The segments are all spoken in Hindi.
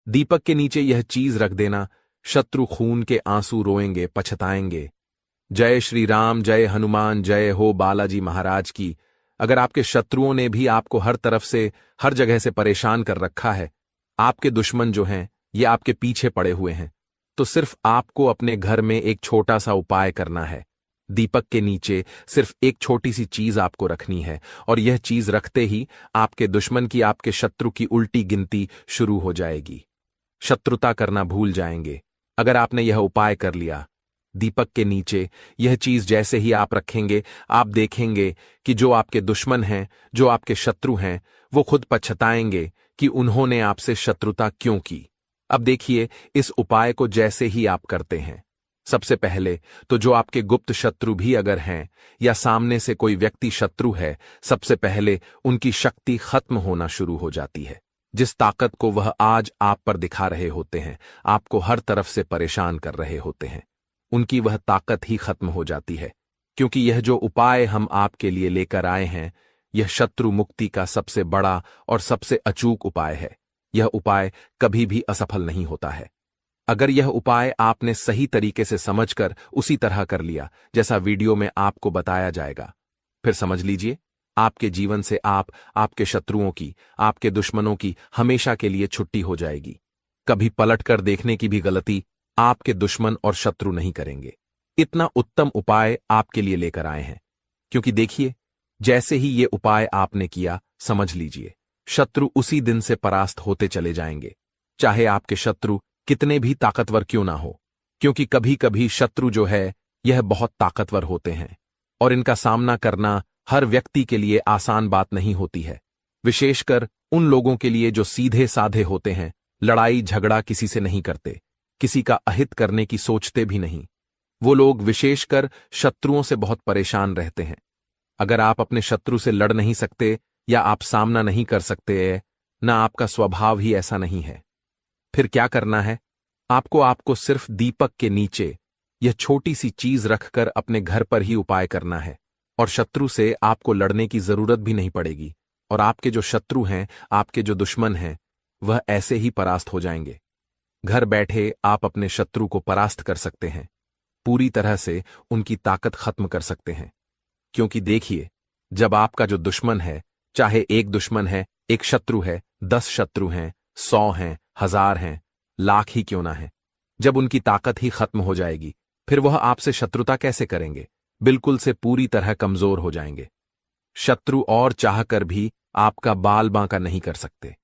दीपक के नीचे यह चीज रख देना, शत्रु खून के आंसू रोएंगे, पछताएंगे। जय श्री राम, जय हनुमान, जय हो बालाजी महाराज की। अगर आपके शत्रुओं ने भी आपको हर तरफ से, हर जगह से परेशान कर रखा है, आपके दुश्मन जो हैं ये आपके पीछे पड़े हुए हैं, तो सिर्फ आपको अपने घर में एक छोटा सा उपाय करना है। दीपक के नीचे सिर्फ एक छोटी सी चीज आपको रखनी है, और यह चीज रखते ही आपके दुश्मन की, आपके शत्रु की उल्टी गिनती शुरू हो जाएगी। शत्रुता करना भूल जाएंगे अगर आपने यह उपाय कर लिया। दीपक के नीचे यह चीज जैसे ही आप रखेंगे, आप देखेंगे कि जो आपके दुश्मन हैं, जो आपके शत्रु हैं, वो खुद पछताएंगे कि उन्होंने आपसे शत्रुता क्यों की। अब देखिए, इस उपाय को जैसे ही आप करते हैं, सबसे पहले तो जो आपके गुप्त शत्रु भी अगर हैं या सामने से कोई व्यक्ति शत्रु है, सबसे पहले उनकी शक्ति खत्म होना शुरू हो जाती है। जिस ताकत को वह आज आप पर दिखा रहे होते हैं, आपको हर तरफ से परेशान कर रहे होते हैं, उनकी वह ताकत ही खत्म हो जाती है। क्योंकि यह जो उपाय हम आपके लिए लेकर आए हैं, यह शत्रु मुक्ति का सबसे बड़ा और सबसे अचूक उपाय है। यह उपाय कभी भी असफल नहीं होता है। अगर यह उपाय आपने सही तरीके से समझकर उसी तरह कर लिया जैसा वीडियो में आपको बताया जाएगा, फिर समझ लीजिए, आपके जीवन से आपके शत्रुओं की, आपके दुश्मनों की हमेशा के लिए छुट्टी हो जाएगी। कभी पलटकर देखने की भी गलती आपके दुश्मन और शत्रु नहीं करेंगे। इतना उत्तम उपाय आपके लिए लेकर आए हैं। क्योंकि देखिए, जैसे ही ये उपाय आपने किया, समझ लीजिए, शत्रु उसी दिन से परास्त होते चले जाएंगे, चाहे आपके शत्रु कितने भी ताकतवर क्यों ना हो। क्योंकि कभी कभी शत्रु जो है यह बहुत ताकतवर होते हैं, और इनका सामना करना हर व्यक्ति के लिए आसान बात नहीं होती है। विशेषकर उन लोगों के लिए जो सीधे साधे होते हैं, लड़ाई झगड़ा किसी से नहीं करते, किसी का अहित करने की सोचते भी नहीं। वो लोग विशेषकर शत्रुओं से बहुत परेशान रहते हैं। अगर आप अपने शत्रु से लड़ नहीं सकते या आप सामना नहीं कर सकते, ना आपका स्वभाव ही ऐसा नहीं है, फिर क्या करना है? आपको सिर्फ दीपक के नीचे यह छोटी सी चीज रखकर अपने घर पर ही उपाय करना है, और शत्रु से आपको लड़ने की जरूरत भी नहीं पड़ेगी। और आपके जो शत्रु हैं, आपके जो दुश्मन हैं, वह ऐसे ही परास्त हो जाएंगे। घर बैठे आप अपने शत्रु को परास्त कर सकते हैं, पूरी तरह से उनकी ताकत खत्म कर सकते हैं। क्योंकि देखिए, जब आपका जो दुश्मन है, चाहे एक दुश्मन है, एक शत्रु है, 10 शत्रु हैं, 100 हैं, 1000 हैं, लाख ही क्यों ना है, जब उनकी ताकत ही खत्म हो जाएगी, फिर वह आपसे शत्रुता कैसे करेंगे? बिल्कुल से पूरी तरह कमजोर हो जाएंगे। शत्रु और चाहकर भी आपका बाल बांका नहीं कर सकते।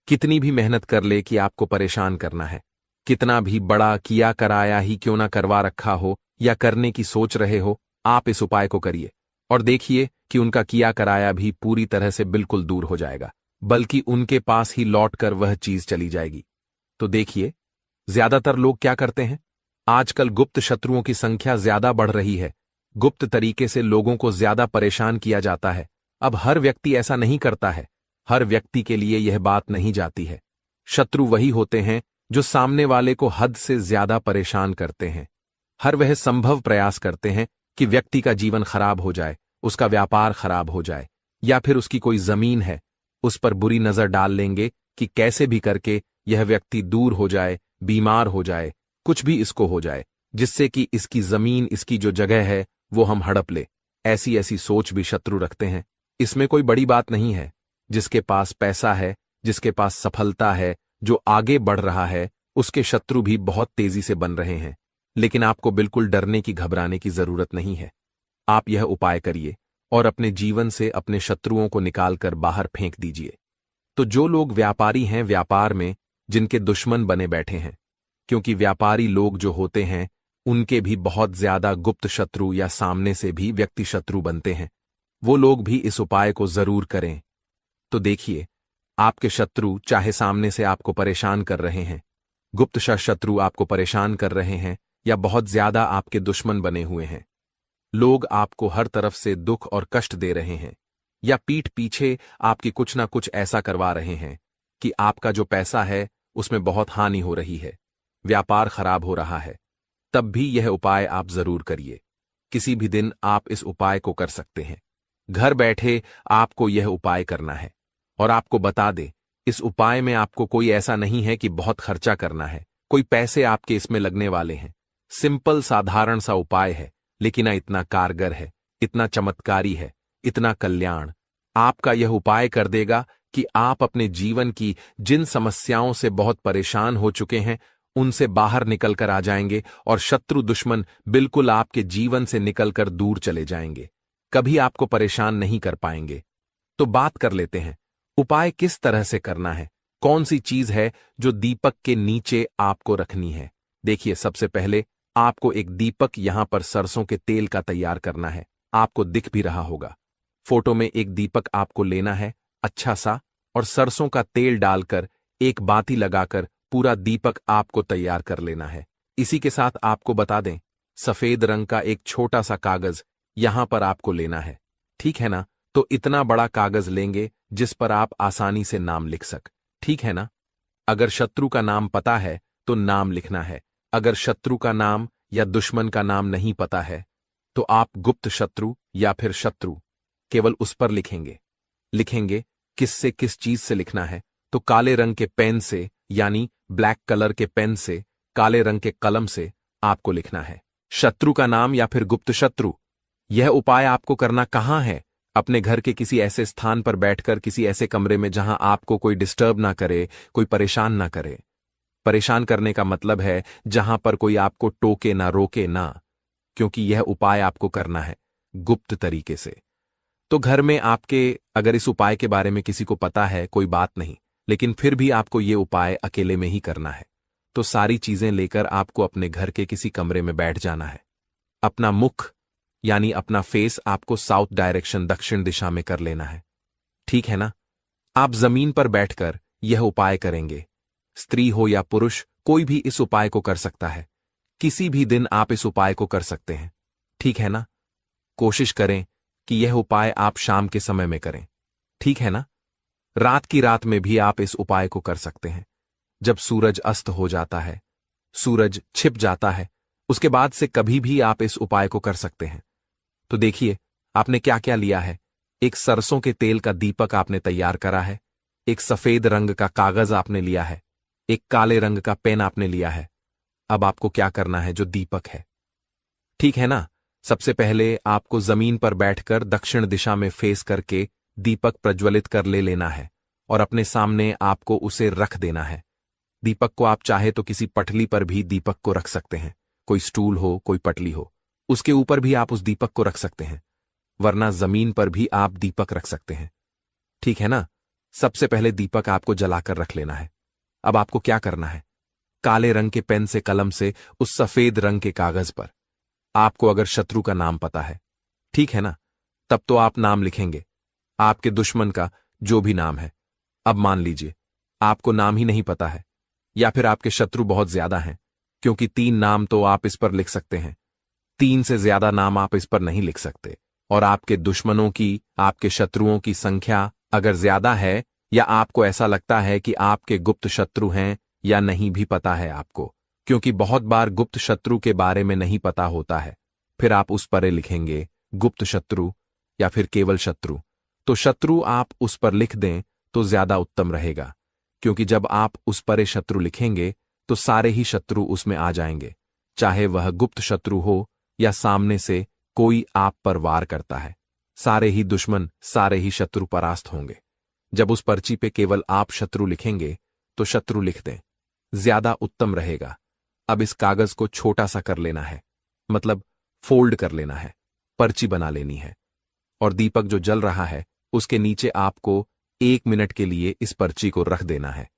कितनी भी मेहनत कर ले कि आपको परेशान करना है, कितना भी बड़ा किया कराया ही क्यों ना करवा रखा हो या करने की सोच रहे हो, आप इस उपाय को करिए और देखिए कि उनका किया कराया भी पूरी तरह से बिल्कुल दूर हो जाएगा, बल्कि उनके पास ही लौटकर वह चीज चली जाएगी। तो देखिए, ज्यादातर लोग क्या करते हैं, आजकल गुप्त शत्रुओं की संख्या ज्यादा बढ़ रही है। गुप्त तरीके से लोगों को ज्यादा परेशान किया जाता है। अब हर व्यक्ति ऐसा नहीं करता है, हर व्यक्ति के लिए यह बात नहीं जाती है। शत्रु वही होते हैं जो सामने वाले को हद से ज्यादा परेशान करते हैं। हर वह संभव प्रयास करते हैं कि व्यक्ति का जीवन खराब हो जाए, उसका व्यापार खराब हो जाए, या फिर उसकी कोई जमीन है उस पर बुरी नजर डाल लेंगे कि कैसे भी करके यह व्यक्ति दूर हो जाए, बीमार हो जाए, कुछ भी इसको हो जाए, जिससे कि इसकी जमीन, इसकी जो जगह है वो हम हड़प ले। ऐसी ऐसी सोच भी शत्रु रखते हैं। इसमें कोई बड़ी बात नहीं है। जिसके पास पैसा है, जिसके पास सफलता है, जो आगे बढ़ रहा है, उसके शत्रु भी बहुत तेजी से बन रहे हैं। लेकिन आपको बिल्कुल डरने की, घबराने की जरूरत नहीं है। आप यह उपाय करिए और अपने जीवन से अपने शत्रुओं को निकालकर बाहर फेंक दीजिए। तो जो लोग व्यापारी हैं, व्यापार में जिनके दुश्मन बने बैठे हैं, क्योंकि व्यापारी लोग जो होते हैं उनके भी बहुत ज्यादा गुप्त शत्रु या सामने से भी व्यक्ति शत्रु बनते हैं, वो लोग भी इस उपाय को जरूर करें। तो देखिए, आपके शत्रु चाहे सामने से आपको परेशान कर रहे हैं, गुप्त शत्रु आपको परेशान कर रहे हैं, या बहुत ज्यादा आपके दुश्मन बने हुए हैं, लोग आपको हर तरफ से दुख और कष्ट दे रहे हैं, या पीठ पीछे आपकी कुछ ना कुछ ऐसा करवा रहे हैं कि आपका जो पैसा है उसमें बहुत हानि हो रही है, व्यापार खराब हो रहा है, तब भी यह उपाय आप जरूर करिए। किसी भी दिन आप इस उपाय को कर सकते हैं। घर बैठे आपको यह उपाय करना है, और आपको बता दे इस उपाय में आपको कोई ऐसा नहीं है कि बहुत खर्चा करना है, कोई पैसे आपके इसमें लगने वाले हैं। सिंपल साधारण सा उपाय है, लेकिन इतना कारगर है, इतना चमत्कारी है, इतना कल्याण आपका यह उपाय कर देगा कि आप अपने जीवन की जिन समस्याओं से बहुत परेशान हो चुके हैं उनसे बाहर निकलकर आ जाएंगे और शत्रु दुश्मन बिल्कुल आपके जीवन से निकलकर दूर चले जाएंगे, कभी आपको परेशान नहीं कर पाएंगे। तो बात कर लेते हैं, उपाय किस तरह से करना है, कौन सी चीज है जो दीपक के नीचे आपको रखनी है। देखिए, सबसे पहले आपको एक दीपक यहां पर सरसों के तेल का तैयार करना है। आपको दिख भी रहा होगा, फोटो में एक दीपक आपको लेना है अच्छा सा, और सरसों का तेल डालकर एक बाती लगाकर पूरा दीपक आपको तैयार कर लेना है। इसी के साथ आपको बता दें, सफेद रंग का एक छोटा सा कागज यहां पर आपको लेना है, ठीक है ना। तो इतना बड़ा कागज लेंगे जिस पर आप आसानी से नाम लिख सक, ठीक है ना। अगर शत्रु का नाम पता है तो नाम लिखना है, अगर शत्रु का नाम या दुश्मन का नाम नहीं पता है तो आप गुप्त शत्रु या फिर शत्रु केवल उस पर लिखेंगे किससे किस चीज से लिखना है। तो काले रंग के पेन से, यानी ब्लैक कलर के पेन से, काले रंग के कलम से आपको लिखना है शत्रु का नाम या फिर गुप्त शत्रु। यह उपाय आपको करना कहां है, अपने घर के किसी ऐसे स्थान पर बैठकर, किसी ऐसे कमरे में जहां आपको कोई डिस्टर्ब ना करे, कोई परेशान ना करे। परेशान करने का मतलब है जहां पर कोई आपको टोके ना, रोके ना, क्योंकि यह उपाय आपको करना है गुप्त तरीके से। तो घर में आपके अगर इस उपाय के बारे में किसी को पता है कोई बात नहीं, लेकिन फिर भी आपको ये उपाय अकेले में ही करना है। तो सारी चीजें लेकर आपको अपने घर के किसी कमरे में बैठ जाना है। अपना मुख यानी अपना फेस आपको साउथ डायरेक्शन, दक्षिण दिशा में कर लेना है, ठीक है ना। आप जमीन पर बैठकर यह उपाय करेंगे। स्त्री हो या पुरुष, कोई भी इस उपाय को कर सकता है। किसी भी दिन आप इस उपाय को कर सकते हैं, ठीक है ना। कोशिश करें कि यह उपाय आप शाम के समय में करें, ठीक है ना। रात की रात में भी आप इस उपाय को कर सकते हैं, जब सूरज अस्त हो जाता है, सूरज छिप जाता है, उसके बाद से कभी भी आप इस उपाय को कर सकते हैं। तो देखिए, आपने क्या क्या लिया है। एक सरसों के तेल का दीपक आपने तैयार करा है, एक सफेद रंग का कागज आपने लिया है, एक काले रंग का पेन आपने लिया है। अब आपको क्या करना है, जो दीपक है, ठीक है ना। सबसे पहले आपको जमीन पर बैठकर दक्षिण दिशा में फेस करके दीपक प्रज्वलित कर लेना है और अपने सामने आपको उसे रख देना है। दीपक को आप चाहे तो किसी पटली पर भी दीपक को रख सकते हैं, कोई स्टूल हो, कोई पटली हो, उसके ऊपर भी आप उस दीपक को रख सकते हैं, वरना जमीन पर भी आप दीपक रख सकते हैं, ठीक है ना। सबसे पहले दीपक आपको जलाकर रख लेना है। अब आपको क्या करना है, काले रंग के पेन से, कलम से उस सफेद रंग के कागज पर आपको अगर शत्रु का नाम पता है, ठीक है ना, तब तो आप नाम लिखेंगे, आपके दुश्मन का जो भी नाम है। अब मान लीजिए आपको नाम ही नहीं पता है, या फिर आपके शत्रु बहुत ज्यादा हैं, क्योंकि 3 नाम तो आप इस पर लिख सकते हैं, 3 से ज्यादा नाम आप इस पर नहीं लिख सकते। और आपके दुश्मनों की, आपके शत्रुओं की संख्या अगर ज्यादा है, या आपको ऐसा लगता है कि आपके गुप्त शत्रु हैं या नहीं भी पता है आपको, क्योंकि बहुत बार गुप्त शत्रु के बारे में नहीं पता होता है, फिर आप उस पर लिखेंगे गुप्त शत्रु या फिर केवल शत्रु। तो शत्रु आप उस पर लिख दें तो ज्यादा उत्तम रहेगा, क्योंकि जब आप उस पर शत्रु लिखेंगे तो सारे ही शत्रु उसमें आ जाएंगे, चाहे वह गुप्त शत्रु हो या सामने से कोई आप पर वार करता है, सारे ही दुश्मन, सारे ही शत्रु परास्त होंगे। जब उस पर्ची पे केवल आप शत्रु लिखेंगे तो शत्रु लिख दें, ज्यादा उत्तम रहेगा। अब इस कागज को छोटा सा कर लेना है, मतलब फोल्ड कर लेना है, पर्ची बना लेनी है, और दीपक जो जल रहा है उसके नीचे आपको 1 मिनट के लिए इस पर्ची को रख देना है।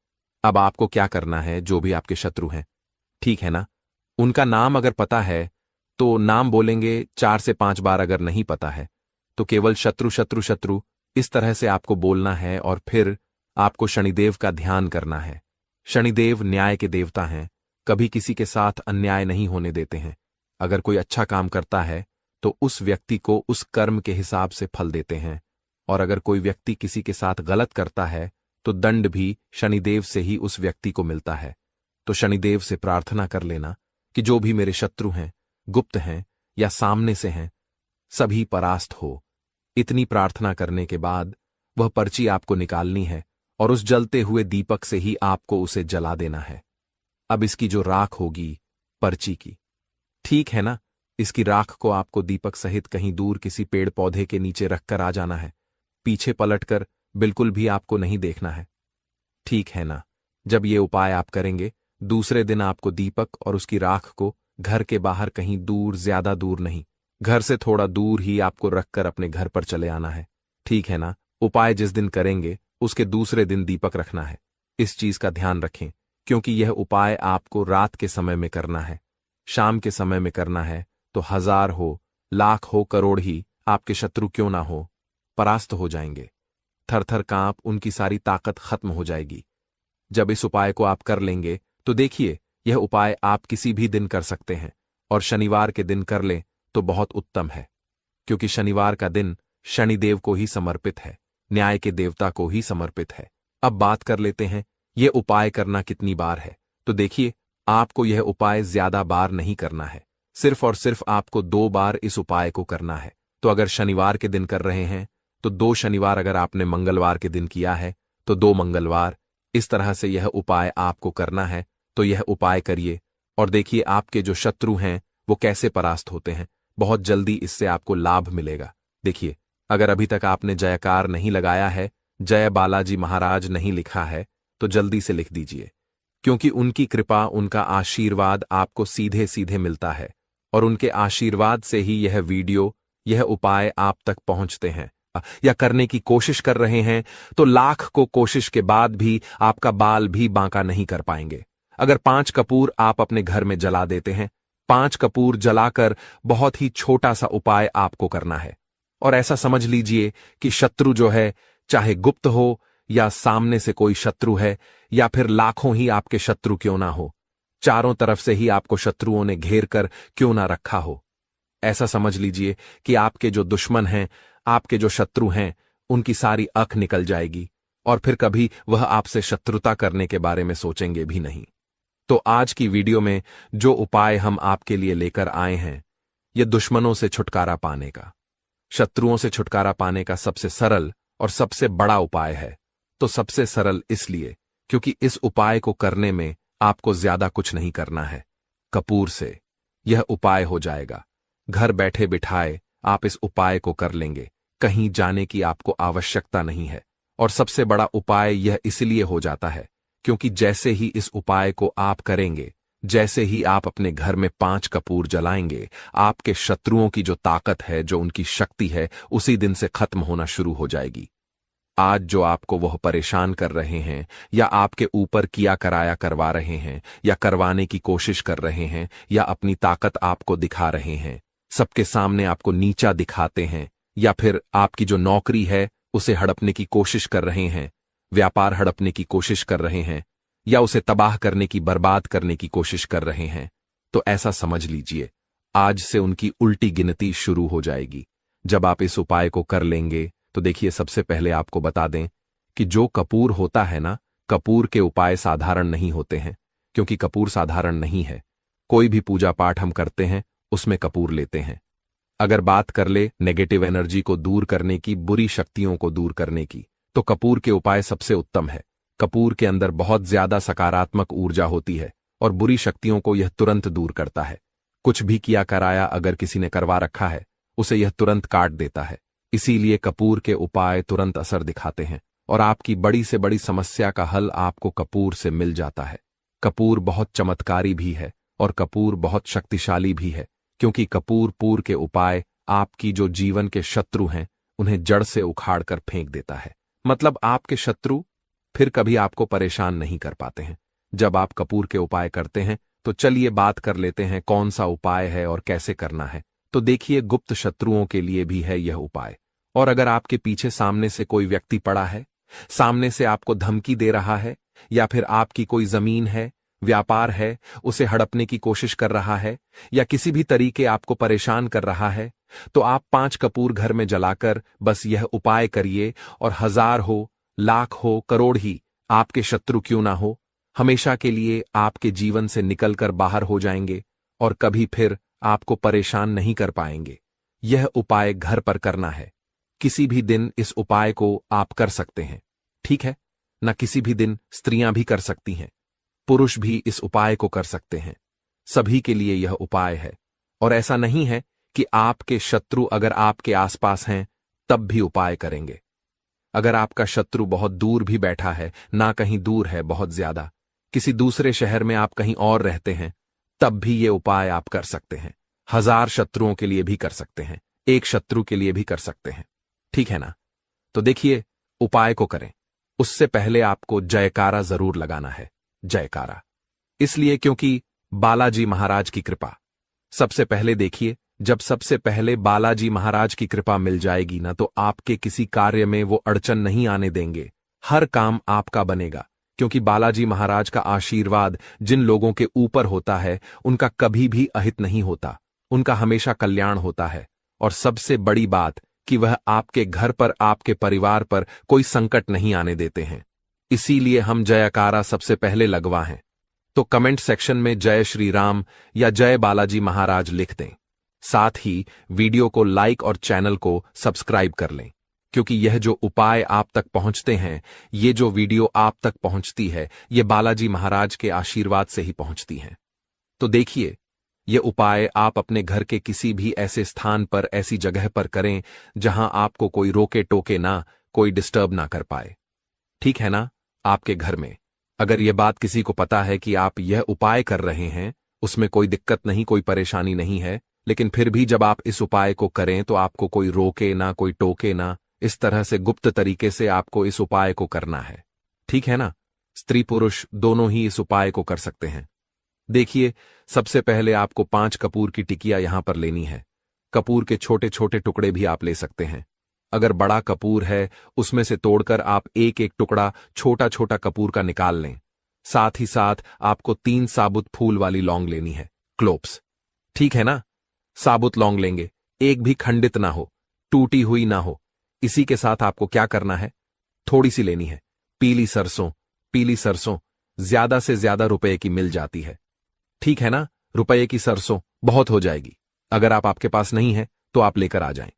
अब आपको क्या करना है, जो भी आपके शत्रु हैं, ठीक है ना, उनका नाम अगर पता है तो नाम बोलेंगे 4 से 5 बार, अगर नहीं पता है तो केवल शत्रु शत्रु शत्रु इस तरह से आपको बोलना है। और फिर आपको शनिदेव का ध्यान करना है। शनिदेव न्याय के देवता हैं, कभी किसी के साथ अन्याय नहीं होने देते हैं। अगर कोई अच्छा काम करता है तो उस व्यक्ति को उस कर्म के हिसाब से फल देते हैं, और अगर कोई व्यक्ति किसी के साथ गलत करता है तो दंड भी शनिदेव से ही उस व्यक्ति को मिलता है। तो शनिदेव से प्रार्थना कर लेना कि जो भी मेरे शत्रु हैं, गुप्त हैं या सामने से हैं, सभी परास्त हो। इतनी प्रार्थना करने के बाद वह पर्ची आपको निकालनी है और उस जलते हुए दीपक से ही आपको उसे जला देना है। अब इसकी जो राख होगी, पर्ची की, ठीक है ना, इसकी राख को आपको दीपक सहित कहीं दूर किसी पेड़ पौधे के नीचे रखकर आ जाना है। पीछे पलटकर बिल्कुल भी आपको नहीं देखना है, ठीक है ना। जब ये उपाय आप करेंगे, दूसरे दिन आपको दीपक और उसकी राख को घर के बाहर कहीं दूर, ज्यादा दूर नहीं, घर से थोड़ा दूर ही आपको रखकर अपने घर पर चले आना है, ठीक है ना। उपाय जिस दिन करेंगे उसके दूसरे दिन दीपक रखना है। इस चीज का ध्यान रखें, क्योंकि यह उपाय आपको रात के समय में करना है। शाम के समय में करना है तो 1000 हो, लाख हो, करोड़ ही आपके शत्रु क्यों ना हो, परास्त हो जाएंगे। थर थर कांप उनकी सारी ताकत खत्म हो जाएगी। जब इस उपाय को आप कर लेंगे तो देखिए, यह उपाय आप किसी भी दिन कर सकते हैं, और शनिवार के दिन कर लें तो बहुत उत्तम है, क्योंकि शनिवार का दिन शनिदेव को ही समर्पित है, न्याय के देवता को ही समर्पित है। अब बात कर लेते हैं यह उपाय करना कितनी बार है। तो देखिए, आपको यह उपाय ज्यादा बार नहीं करना है, सिर्फ और सिर्फ आपको 2 बार इस उपाय को करना है। तो अगर शनिवार के दिन कर रहे हैं तो 2 शनिवार, अगर आपने मंगलवार के दिन किया है तो 2 मंगलवार। इस तरह से यह उपाय आपको करना है। तो यह उपाय करिए और देखिए आपके जो शत्रु हैं वो कैसे परास्त होते हैं। बहुत जल्दी इससे आपको लाभ मिलेगा। देखिए, अगर अभी तक आपने जयकार नहीं लगाया है, जय बालाजी महाराज नहीं लिखा है, तो जल्दी से लिख दीजिए, क्योंकि उनकी कृपा, उनका आशीर्वाद आपको सीधे सीधे मिलता है, और उनके आशीर्वाद से ही यह वीडियो, यह उपाय आप तक पहुंचते हैं। या करने की कोशिश कर रहे हैं तो लाख को कोशिश के बाद भी आपका बाल भी बांका नहीं कर पाएंगे। अगर 5 कपूर आप अपने घर में जला देते हैं, 5 कपूर जलाकर बहुत ही छोटा सा उपाय आपको करना है। और ऐसा समझ लीजिए कि शत्रु जो है, चाहे गुप्त हो या सामने से कोई शत्रु है, या फिर लाखों ही आपके शत्रु क्यों ना हो, चारों तरफ से ही आपको शत्रुओं ने घेर कर क्यों ना रखा हो, ऐसा समझ लीजिए कि आपके जो दुश्मन हैं, आपके जो शत्रु हैं, उनकी सारी अख निकल जाएगी, और फिर कभी वह आपसे शत्रुता करने के बारे में सोचेंगे भी नहीं। तो आज की वीडियो में जो उपाय हम आपके लिए लेकर आए हैं, यह दुश्मनों से छुटकारा पाने का, शत्रुओं से छुटकारा पाने का सबसे सरल और सबसे बड़ा उपाय है। तो सबसे सरल इसलिए क्योंकि इस उपाय को करने में आपको ज्यादा कुछ नहीं करना है। कपूर से यह उपाय हो जाएगा। घर बैठे बिठाए आप इस उपाय को कर लेंगे, कहीं जाने की आपको आवश्यकता नहीं है। और सबसे बड़ा उपाय यह इसलिए हो जाता है क्योंकि जैसे ही इस उपाय को आप करेंगे, जैसे ही आप अपने घर में 5 कपूर जलाएंगे, आपके शत्रुओं की जो ताकत है, जो उनकी शक्ति है, उसी दिन से खत्म होना शुरू हो जाएगी। आज जो आपको वह परेशान कर रहे हैं, या आपके ऊपर किया कराया करवा रहे हैं, या करवाने की कोशिश कर रहे हैं, या अपनी ताकत आपको दिखा रहे हैं, सबके सामने आपको नीचा दिखाते हैं, या फिर आपकी जो नौकरी है उसे हड़पने की कोशिश कर रहे हैं, व्यापार हड़पने की कोशिश कर रहे हैं, या उसे तबाह करने की, बर्बाद करने की कोशिश कर रहे हैं, तो ऐसा समझ लीजिए आज से उनकी उल्टी गिनती शुरू हो जाएगी। जब आप इस उपाय को कर लेंगे तो देखिए, सबसे पहले आपको बता दें कि जो कपूर होता है ना, कपूर के उपाय साधारण नहीं होते हैं, क्योंकि कपूर साधारण नहीं है। कोई भी पूजा पाठ हम करते हैं उसमें कपूर लेते हैं। अगर बात कर ले नेगेटिव एनर्जी को दूर करने की, बुरी शक्तियों को दूर करने की, तो कपूर के उपाय सबसे उत्तम है। कपूर के अंदर बहुत ज्यादा सकारात्मक ऊर्जा होती है और बुरी शक्तियों को यह तुरंत दूर करता है। कुछ भी किया कराया अगर किसी ने करवा रखा है, उसे यह तुरंत काट देता है। इसीलिए कपूर के उपाय तुरंत असर दिखाते हैं और आपकी बड़ी से बड़ी समस्या का हल आपको कपूर से मिल जाता है। कपूर बहुत चमत्कारी भी है और कपूर बहुत शक्तिशाली भी है, क्योंकि कपूर के उपाय आपकी जो जीवन के शत्रु हैं उन्हें जड़ से उखाड़ कर फेंक देता है। मतलब आपके शत्रु फिर कभी आपको परेशान नहीं कर पाते हैं जब आप कपूर के उपाय करते हैं। तो चलिए बात कर लेते हैं कौन सा उपाय है और कैसे करना है। तो देखिए, गुप्त शत्रुओं के लिए भी है यह उपाय। और अगर आपके पीछे सामने से कोई व्यक्ति पड़ा है, सामने से आपको धमकी दे रहा है, या फिर आपकी कोई जमीन है, व्यापार है, उसे हड़पने की कोशिश कर रहा है, या किसी भी तरीके आपको परेशान कर रहा है, तो आप 5 कपूर घर में जलाकर बस यह उपाय करिए, और 1000 हो, लाख हो, करोड़ ही आपके शत्रु क्यों ना हो, हमेशा के लिए आपके जीवन से निकलकर बाहर हो जाएंगे और कभी फिर आपको परेशान नहीं कर पाएंगे। यह उपाय घर पर करना है। किसी भी दिन इस उपाय को आप कर सकते हैं, ठीक है। न किसी भी दिन स्त्रियां भी कर सकती हैं, पुरुष भी इस उपाय को कर सकते हैं। सभी के लिए यह उपाय है। और ऐसा नहीं है कि आपके शत्रु अगर आपके आसपास हैं तब भी उपाय करेंगे। अगर आपका शत्रु बहुत दूर भी बैठा है, ना कहीं दूर है बहुत ज्यादा, किसी दूसरे शहर में आप कहीं और रहते हैं, तब भी ये उपाय आप कर सकते हैं। 1000 शत्रुओं के लिए भी कर सकते हैं, एक शत्रु के लिए भी कर सकते हैं। ठीक है ना? तो देखिए, उपाय को करें उससे पहले आपको जयकारा जरूर लगाना है। जयकारा इसलिए क्योंकि बालाजी महाराज की कृपा। सबसे पहले देखिए, जब सबसे पहले बालाजी महाराज की कृपा मिल जाएगी ना, तो आपके किसी कार्य में वो अड़चन नहीं आने देंगे। हर काम आपका बनेगा, क्योंकि बालाजी महाराज का आशीर्वाद जिन लोगों के ऊपर होता है उनका कभी भी अहित नहीं होता, उनका हमेशा कल्याण होता है। और सबसे बड़ी बात कि वह आपके घर पर, आपके परिवार पर कोई संकट नहीं आने देते हैं। इसीलिए हम जयकारा सबसे पहले लगवाएं। तो कमेंट सेक्शन में जय श्री राम या जय बालाजी महाराज लिख दें। साथ ही वीडियो को लाइक और चैनल को सब्सक्राइब कर लें, क्योंकि यह जो उपाय आप तक पहुंचते हैं, ये जो वीडियो आप तक पहुंचती है, ये बालाजी महाराज के आशीर्वाद से ही पहुंचती हैं। तो देखिए, ये उपाय आप अपने घर के किसी भी ऐसे स्थान पर, ऐसी जगह पर करें जहां आपको कोई रोके टोके ना, कोई डिस्टर्ब ना कर पाए। ठीक है ना? आपके घर में अगर यह बात किसी को पता है कि आप यह उपाय कर रहे हैं, उसमें कोई दिक्कत नहीं, कोई परेशानी नहीं है, लेकिन फिर भी जब आप इस उपाय को करें तो आपको कोई रोके ना, कोई टोके ना, इस तरह से गुप्त तरीके से आपको इस उपाय को करना है। ठीक है ना? स्त्री पुरुष दोनों ही इस उपाय को कर सकते हैं। देखिए, सबसे पहले आपको 5 कपूर की टिकिया यहां पर लेनी है। कपूर के छोटे छोटे टुकड़े भी आप ले सकते हैं। अगर बड़ा कपूर है, उसमें से तोड़कर आप एक एक टुकड़ा छोटा छोटा कपूर का निकाल लें। साथ ही साथ आपको 3 साबुत फूल वाली लौंग लेनी है, क्लोव्स। ठीक है ना? साबुत लौंग लेंगे, एक भी खंडित ना हो, टूटी हुई ना हो। इसी के साथ आपको क्या करना है, थोड़ी सी लेनी है पीली सरसों। पीली सरसों ज्यादा से ज्यादा रुपए की मिल जाती है। ठीक है ना? रुपए की सरसों बहुत हो जाएगी। अगर आपके पास नहीं है तो आप लेकर आ जाएं।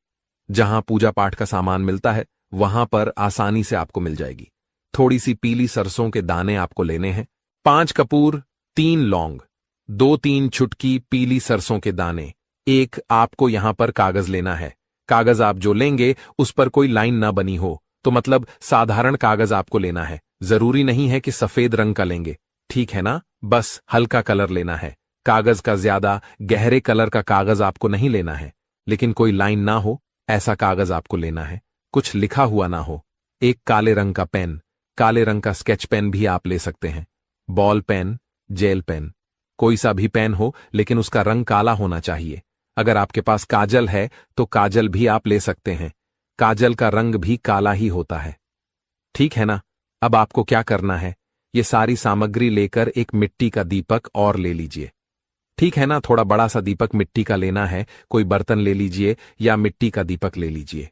जहां पूजा पाठ का सामान मिलता है वहां पर आसानी से आपको मिल जाएगी। थोड़ी सी पीली सरसों के दाने आपको लेने हैं, 5 कपूर, 3 लौंग, 2-3 छुटकी पीली सरसों के दाने। एक आपको यहां पर कागज लेना है। कागज आप जो लेंगे उस पर कोई लाइन ना बनी हो, तो मतलब साधारण कागज आपको लेना है। जरूरी नहीं है कि सफेद रंग का लेंगे। ठीक है ना? बस हल्का कलर लेना है। कागज का ज्यादा गहरे कलर का कागज आपको नहीं लेना है, लेकिन कोई लाइन ना हो ऐसा कागज आपको लेना है, कुछ लिखा हुआ ना हो। एक काले रंग का पेन, काले रंग का स्केच पेन भी आप ले सकते हैं। बॉल पेन, जेल पेन, कोई सा भी पेन हो, लेकिन उसका रंग काला होना चाहिए। अगर आपके पास काजल है तो काजल भी आप ले सकते हैं। काजल का रंग भी काला ही होता है। ठीक है ना? अब आपको क्या करना है, ये सारी सामग्री लेकर एक मिट्टी का दीपक और ले लीजिए। ठीक है ना? थोड़ा बड़ा सा दीपक मिट्टी का लेना है, कोई बर्तन ले लीजिए या मिट्टी का दीपक ले लीजिए।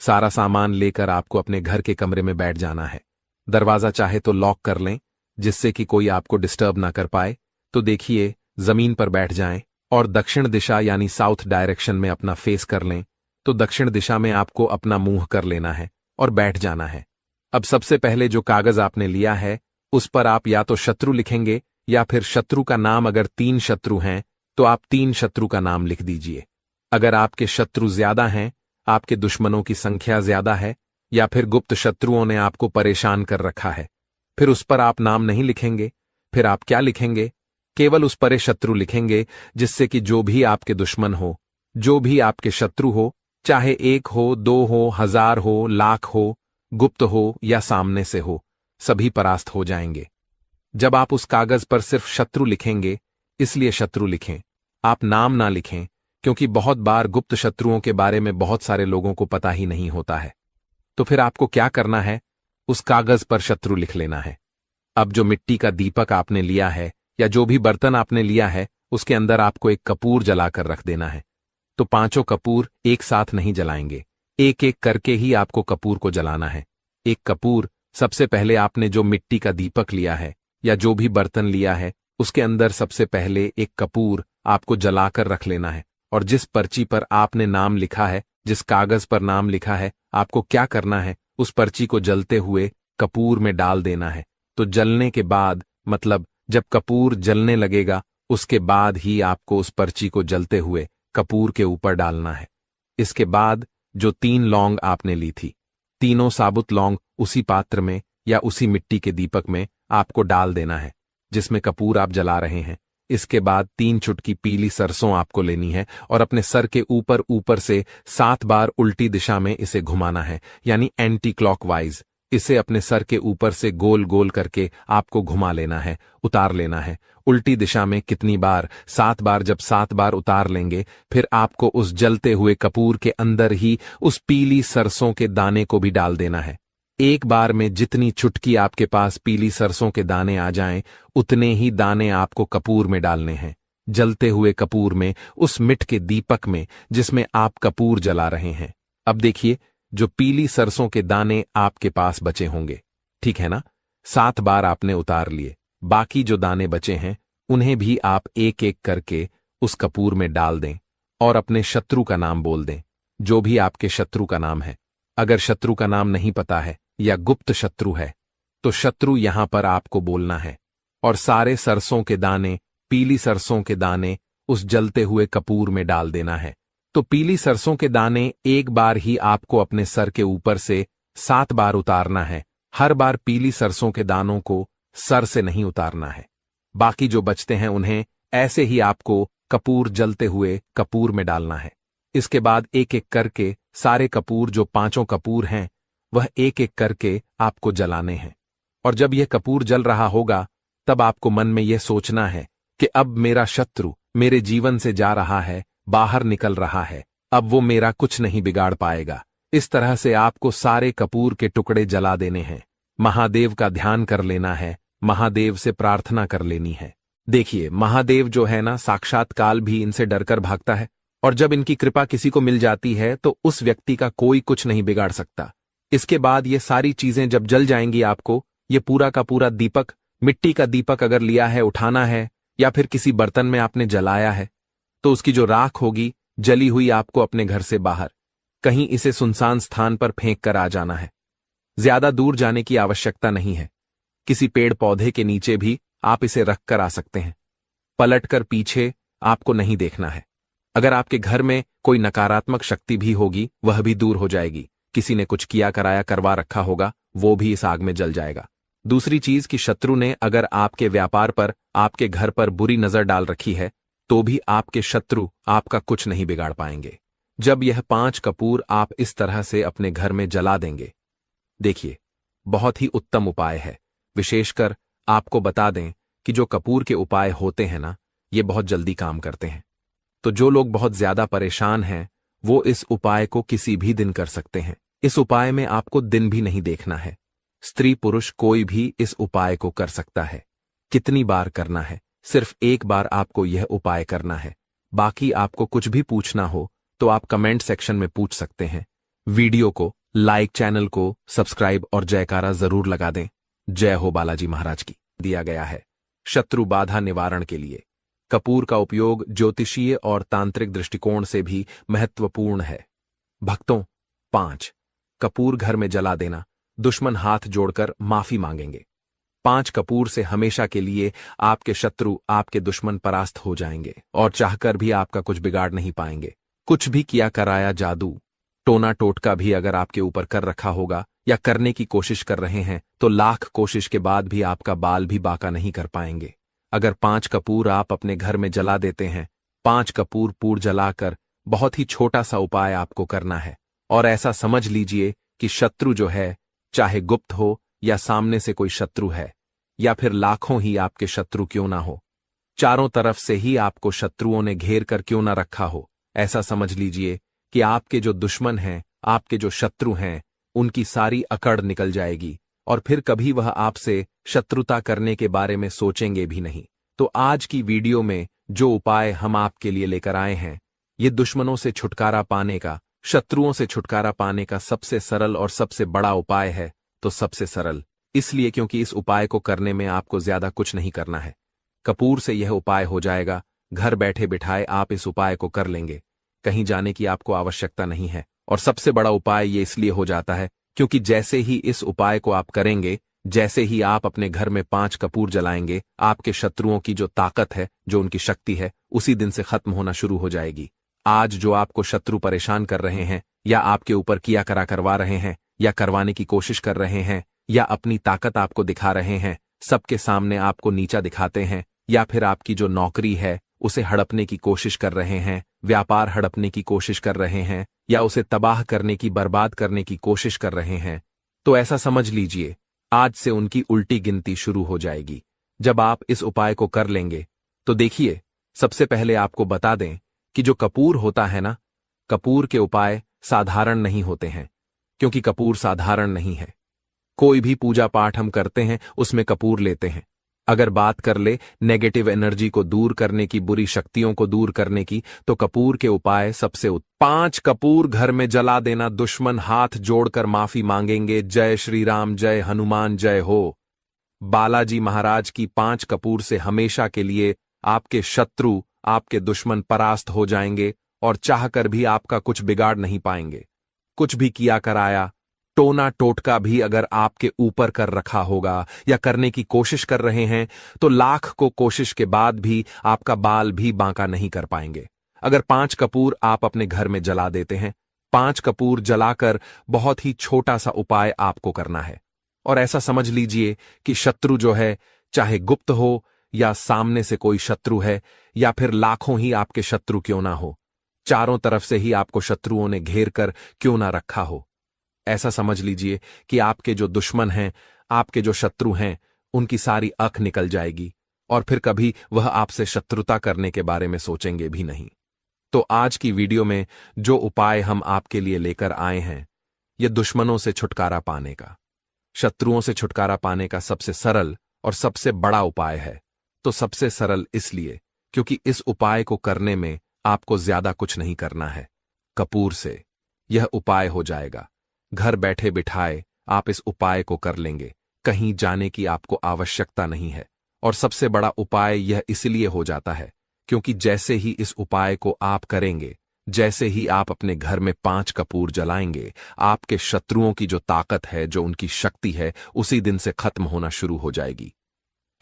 सारा सामान लेकर आपको अपने घर के कमरे में बैठ जाना है। दरवाजा चाहे तो लॉक कर लें, जिससे कि कोई आपको डिस्टर्ब ना कर पाए। तो देखिए, जमीन पर बैठ जाएं और दक्षिण दिशा यानी साउथ डायरेक्शन में अपना फेस कर लें। तो दक्षिण दिशा में आपको अपना मुंह कर लेना है और बैठ जाना है। अब सबसे पहले जो कागज आपने लिया है उस पर आप या तो शत्रु लिखेंगे या फिर शत्रु का नाम। अगर 3 शत्रु हैं तो आप 3 शत्रु का नाम लिख दीजिए। अगर आपके शत्रु ज्यादा हैं, आपके दुश्मनों की संख्या ज्यादा है, या फिर गुप्त शत्रुओं ने आपको परेशान कर रखा है, फिर उस पर आप नाम नहीं लिखेंगे। फिर आप क्या लिखेंगे, केवल उस पर शत्रु लिखेंगे, जिससे कि जो भी आपके दुश्मन हो, जो भी आपके शत्रु हो, चाहे 1 हो, 2 हो, 1000 हो, लाख हो, गुप्त हो या सामने से हो, सभी परास्त हो जाएंगे। जब आप उस कागज पर सिर्फ शत्रु लिखेंगे, इसलिए शत्रु लिखें, आप नाम ना लिखें, क्योंकि बहुत बार गुप्त शत्रुओं के बारे में बहुत सारे लोगों को पता ही नहीं होता है। तो फिर आपको क्या करना है, उस कागज पर शत्रु लिख लेना है। अब जो मिट्टी का दीपक आपने लिया है या जो भी बर्तन आपने लिया है, उसके अंदर आपको एक कपूर जलाकर रख देना है। तो 5 कपूर एक साथ नहीं जलाएंगे, एक एक करके ही आपको कपूर को जलाना है। एक कपूर, सबसे पहले आपने जो मिट्टी का दीपक लिया है या जो भी बर्तन लिया है, उसके अंदर सबसे पहले एक कपूर आपको जलाकर रख लेना है। और जिस पर्ची पर आपने नाम लिखा है, जिस कागज पर नाम लिखा है, आपको क्या करना है, उस पर्ची को जलते हुए कपूर में डाल देना है। तो जलने के बाद, मतलब जब कपूर जलने लगेगा, उसके बाद ही आपको उस पर्ची को जलते हुए कपूर के ऊपर डालना है। इसके बाद जो 3 लौंग आपने ली थी, तीनों साबुत लौंग उसी पात्र में या उसी मिट्टी के दीपक में आपको डाल देना है जिसमें कपूर आप जला रहे हैं। इसके बाद 3 चुटकी पीली सरसों आपको लेनी है और अपने सर के ऊपर ऊपर से 7 बार उल्टी दिशा में इसे घुमाना है, यानी एंटी क्लॉकवाइज। इसे अपने सर के ऊपर से गोल गोल करके आपको घुमा लेना है, उतार लेना है। उल्टी दिशा में कितनी बार? 7 बार। जब 7 बार उतार लेंगे, फिर आपको उस जलते हुए कपूर के अंदर ही उस पीली सरसों के दाने को भी डाल देना है। एक बार में जितनी चुटकी आपके पास पीली सरसों के दाने आ जाएं, उतने ही दाने आपको कपूर में डालने हैं। जलते हुए कपूर में, उस मिट के दीपक में जिसमें आप कपूर जला रहे हैं। अब देखिए, जो पीली सरसों के दाने आपके पास बचे होंगे, ठीक है ना? 7 बार आपने उतार लिए। बाकी जो दाने बचे हैं, उन्हें भी आप एक एक करके उस कपूर में डाल दें और अपने शत्रु का नाम बोल दें, जो भी आपके शत्रु का नाम है। अगर शत्रु का नाम नहीं पता है या गुप्त शत्रु है, तो शत्रु यहां पर आपको बोलना है और सारे सरसों के दाने, पीली सरसों के दाने उस जलते हुए कपूर में डाल देना है। तो पीली सरसों के दाने एक बार ही आपको अपने सर के ऊपर से 7 बार उतारना है। हर बार पीली सरसों के दानों को सर से नहीं उतारना है। बाकी जो बचते हैं उन्हें ऐसे ही आपको कपूर जलते हुए कपूर में डालना है। इसके बाद एक एक करके सारे कपूर, जो 5 कपूर हैं, वह एक एक करके आपको जलाने हैं। और जब यह कपूर जल रहा होगा, तब आपको मन में यह सोचना है कि अब मेरा शत्रु मेरे जीवन से जा रहा है, बाहर निकल रहा है, अब वो मेरा कुछ नहीं बिगाड़ पाएगा। इस तरह से आपको सारे कपूर के टुकड़े जला देने हैं। महादेव का ध्यान कर लेना है, महादेव से प्रार्थना कर लेनी है। देखिए, महादेव जो है ना, साक्षात काल भी इनसे डरकर भागता है, और जब इनकी कृपा किसी को मिल जाती है तो उस व्यक्ति का कोई कुछ नहीं बिगाड़ सकता। इसके बाद ये सारी चीजें जब जल जाएंगी, आपको ये पूरा का पूरा दीपक, मिट्टी का दीपक अगर लिया है, उठाना है, या फिर किसी बर्तन में आपने जलाया है, तो उसकी जो राख होगी जली हुई, आपको अपने घर से बाहर कहीं इसे सुनसान स्थान पर फेंक कर आ जाना है। ज्यादा दूर जाने की आवश्यकता नहीं है। किसी पेड़ पौधे के नीचे भी आप इसे रख कर आ सकते हैं। पलटकर पीछे आपको नहीं देखना है। अगर आपके घर में कोई नकारात्मक शक्ति भी होगी, वह भी दूर हो जाएगी। किसी ने कुछ किया कराया करवा रखा होगा, वो भी इस आग में जल जाएगा। दूसरी चीज कि शत्रु ने अगर आपके व्यापार पर, आपके घर पर बुरी नजर डाल रखी है, तो भी आपके शत्रु आपका कुछ नहीं बिगाड़ पाएंगे। जब यह 5 कपूर आप इस तरह से अपने घर में जला देंगे, देखिए, बहुत ही उत्तम उपाय है। विशेषकर आपको बता दें कि जो कपूर के उपाय होते हैं ना, ये बहुत जल्दी काम करते हैं। तो जो लोग बहुत ज्यादा परेशान हैं, वो इस उपाय को किसी भी दिन कर सकते हैं। इस उपाय में आपको दिन भी नहीं देखना है। स्त्री पुरुष कोई भी इस उपाय को कर सकता है। कितनी बार करना है? सिर्फ एक बार आपको यह उपाय करना है। बाकी आपको कुछ भी पूछना हो तो आप कमेंट सेक्शन में पूछ सकते हैं। वीडियो को लाइक, चैनल को सब्सक्राइब और जयकारा जरूर लगा दें। जय हो बालाजी महाराज की। दिया गया है शत्रु बाधा निवारण के लिए कपूर का उपयोग ज्योतिषीय और तांत्रिक दृष्टिकोण से भी महत्वपूर्ण है। भक्तों, 5 कपूर घर में जला देना, दुश्मन हाथ जोड़कर माफी मांगेंगे। 5 कपूर से हमेशा के लिए आपके शत्रु, आपके दुश्मन परास्त हो जाएंगे और चाहकर भी आपका कुछ बिगाड़ नहीं पाएंगे। कुछ भी किया कराया जादू, टोना टोटका भी अगर आपके ऊपर कर रखा होगा या करने की कोशिश कर रहे हैं, तो लाख कोशिश के बाद भी आपका बाल भी बाका नहीं कर पाएंगे। अगर 5 कपूर आप अपने घर में जला देते हैं, 5 कपूर पूर जलाकर बहुत ही छोटा सा उपाय आपको करना है। और ऐसा समझ लीजिए कि शत्रु जो है, चाहे गुप्त हो या सामने से कोई शत्रु है, या फिर लाखों ही आपके शत्रु क्यों ना हो, चारों तरफ से ही आपको शत्रुओं ने घेर कर क्यों ना रखा हो, ऐसा समझ लीजिए कि आपके जो दुश्मन हैं, आपके जो शत्रु हैं, उनकी सारी अकड़ निकल जाएगी और फिर कभी वह आपसे शत्रुता करने के बारे में सोचेंगे भी नहीं। तो आज की वीडियो में जो उपाय हम आपके लिए लेकर आए हैं, ये दुश्मनों से छुटकारा पाने का, शत्रुओं से छुटकारा पाने का सबसे सरल और सबसे बड़ा उपाय है। तो सबसे सरल इसलिए क्योंकि इस उपाय को करने में आपको ज्यादा कुछ नहीं करना है। कपूर से यह उपाय हो जाएगा। घर बैठे बिठाए आप इस उपाय को कर लेंगे। कहीं जाने की आपको आवश्यकता नहीं है। और सबसे बड़ा उपाय ये इसलिए हो जाता है क्योंकि जैसे ही इस उपाय को आप करेंगे, जैसे ही आप अपने घर में 5 कपूर जलाएंगे, आपके शत्रुओं की जो ताकत है, जो उनकी शक्ति है, उसी दिन से खत्म होना शुरू हो जाएगी। आज जो आपको शत्रु परेशान कर रहे हैं, या आपके ऊपर किया करा करवा रहे हैं, या करवाने की कोशिश कर रहे हैं, या अपनी ताकत आपको दिखा रहे हैं, सबके सामने आपको नीचा दिखाते हैं, या फिर आपकी जो नौकरी है उसे हड़पने की कोशिश कर रहे हैं, व्यापार हड़पने की कोशिश कर रहे हैं, या उसे तबाह करने की, बर्बाद करने की कोशिश कर रहे हैं, तो ऐसा समझ लीजिए आज से उनकी उल्टी गिनती शुरू हो जाएगी। जब आप इस उपाय को कर लेंगे तो देखिए, सबसे पहले आपको बता दें कि जो कपूर होता है ना, कपूर के उपाय साधारण नहीं होते हैं, क्योंकि कपूर साधारण नहीं है। कोई भी पूजा पाठ हम करते हैं उसमें कपूर लेते हैं। अगर बात कर ले नेगेटिव एनर्जी को दूर करने की, बुरी शक्तियों को दूर करने की, तो कपूर के उपाय सबसे 5 कपूर घर में जला देना। दुश्मन हाथ जोड़कर माफी मांगेंगे। जय श्री राम, जय हनुमान, जय हो। बालाजी महाराज की 5 कपूर से हमेशा के लिए आपके शत्रु, आपके दुश्मन परास्त हो जाएंगे और चाहकर भी आपका कुछ बिगाड़ नहीं पाएंगे। कुछ भी किया कराया, टोना टोटका भी अगर आपके ऊपर कर रखा होगा या करने की कोशिश कर रहे हैं, तो लाख को कोशिश के बाद भी आपका बाल भी बांका नहीं कर पाएंगे। अगर 5 कपूर आप अपने घर में जला देते हैं, 5 कपूर जलाकर बहुत ही छोटा सा उपाय आपको करना है। और ऐसा समझ लीजिए कि शत्रु जो है, चाहे गुप्त हो या सामने से कोई शत्रु है, या फिर लाखों ही आपके शत्रु क्यों ना हो, चारों तरफ से ही आपको शत्रुओं ने घेर कर क्यों ना रखा हो, ऐसा समझ लीजिए कि आपके जो दुश्मन हैं, आपके जो शत्रु हैं, उनकी सारी आंख निकल जाएगी और फिर कभी वह आपसे शत्रुता करने के बारे में सोचेंगे भी नहीं। तो आज की वीडियो में जो उपाय हम आपके लिए लेकर आए हैं, यह दुश्मनों से छुटकारा पाने का, शत्रुओं से छुटकारा पाने का सबसे सरल और सबसे बड़ा उपाय है। तो सबसे सरल इसलिए क्योंकि इस उपाय को करने में आपको ज्यादा कुछ नहीं करना है। कपूर से यह उपाय हो जाएगा। घर बैठे बिठाए आप इस उपाय को कर लेंगे, कहीं जाने की आपको आवश्यकता नहीं है। और सबसे बड़ा उपाय यह इसलिए हो जाता है क्योंकि जैसे ही इस उपाय को आप करेंगे, जैसे ही आप अपने घर में 5 कपूर जलाएंगे, आपके शत्रुओं की जो ताकत है, जो उनकी शक्ति है, उसी दिन से खत्म होना शुरू हो जाएगी।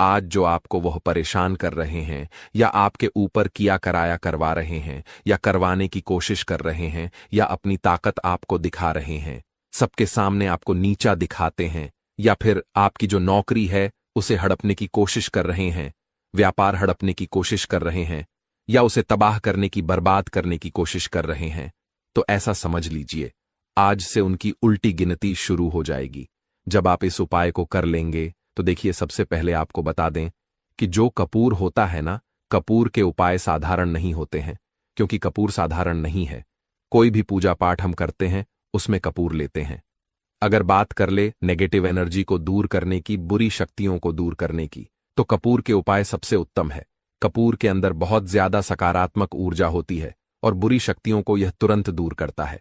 आज जो आपको वह परेशान कर रहे हैं, या आपके ऊपर किया कराया करवा रहे हैं, या करवाने की कोशिश कर रहे हैं, या अपनी ताकत आपको दिखा रहे हैं, सबके सामने आपको नीचा दिखाते हैं, या फिर आपकी जो नौकरी है उसे हड़पने की कोशिश कर रहे हैं, व्यापार हड़पने की कोशिश कर रहे हैं, या उसे तबाह करने की, बर्बाद करने की कोशिश कर रहे हैं, तो ऐसा समझ लीजिए आज से उनकी उल्टी गिनती शुरू हो जाएगी। जब आप इस उपाय को कर लेंगे तो देखिए, सबसे पहले आपको बता दें कि जो कपूर होता है ना, कपूर के उपाय साधारण नहीं होते हैं, क्योंकि कपूर साधारण नहीं है। कोई भी पूजा पाठ हम करते हैं उसमें कपूर लेते हैं। अगर बात कर ले नेगेटिव एनर्जी को दूर करने की, बुरी शक्तियों को दूर करने की, तो कपूर के उपाय सबसे उत्तम है। कपूर के अंदर बहुत ज्यादा सकारात्मक ऊर्जा होती है और बुरी शक्तियों को यह तुरंत दूर करता है।